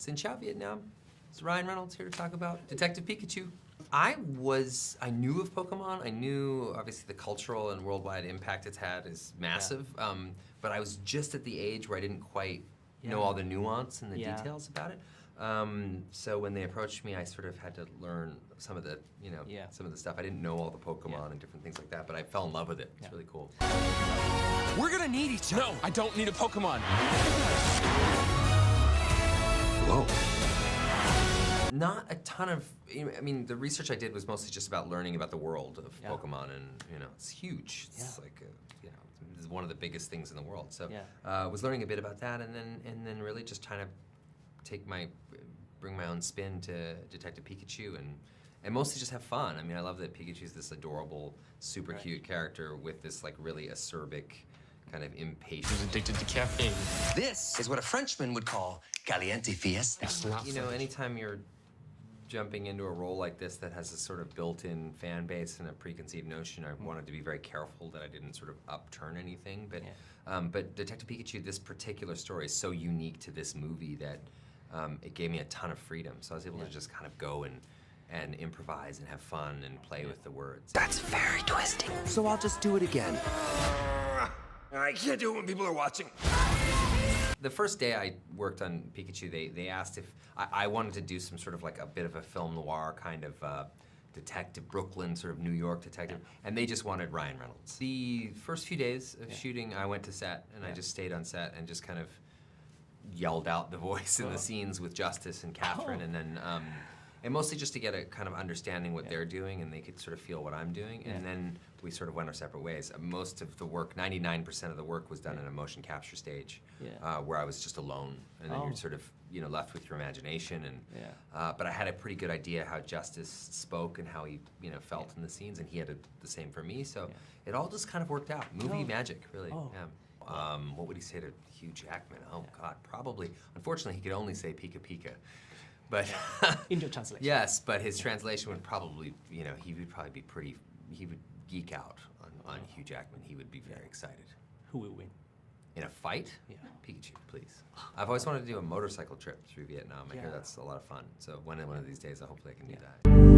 Xin chào, Vietnam. It's Ryan Reynolds here to talk about Detective Pikachu. I knew of Pokemon. I knew, obviously, the cultural and worldwide impact it's had is massive. But I was just at the age where I didn't quite know all the nuance and the details about it. So when they approached me, I sort of had to learn some of the, some of the stuff. I didn't know all the Pokemon and different things like that, but I fell in love with it. It's really cool. We're gonna need each other. No, I don't need a Pokemon. Whoa. Not a ton of, I mean, the research I did was mostly just about learning about the world of Pokemon, and it's huge. It's like, it's one of the biggest things in the world. So I was learning a bit about that, and then really just trying to bring my own spin to Detective Pikachu, and mostly just have fun. I mean, I love that Pikachu's this adorable, super cute character with this like really acerbic, kind of impatient. He's addicted to caffeine. This is what a Frenchman would call caliente fiesta. That's not anytime you're jumping into a role like this that has a sort of built-in fan base and a preconceived notion, I wanted to be very careful that I didn't sort of upturn anything. But Detective Pikachu, this particular story is so unique to this movie that it gave me a ton of freedom. So I was able to just kind of go and improvise and have fun and play with the words. That's very twisting. So I'll just do it again. I can't do it when people are watching. The first day I worked on Pikachu, they asked if I wanted to do some sort of like a bit of a film noir kind of detective, Brooklyn, sort of New York detective, and they just wanted Ryan Reynolds. The first few days of shooting, I went to set, and I just stayed on set and just kind of yelled out the voice in the scenes with Justice and Catherine, and then and mostly just to get a kind of understanding what they're doing, and they could sort of feel what I'm doing, and then we sort of went our separate ways. Most of the work, 99% of the work, was done in a motion capture stage, where I was just alone, and then you're sort of left with your imagination, and but I had a pretty good idea how Justice spoke and how he felt in the scenes, and he had the same for me, so it all just kind of worked out. Movie magic, really. What would he say to Hugh Jackman? Oh God, probably. Unfortunately, he could only say Pika Pika. But in your translation. Yes, but his translation would probably, he would probably be pretty. He would geek out on Hugh Jackman. He would be very excited. Who will win? In a fight? Yeah. Pikachu, please. I've always wanted to do a motorcycle trip through Vietnam. I hear that's a lot of fun. So one of these days, hopefully I can do that.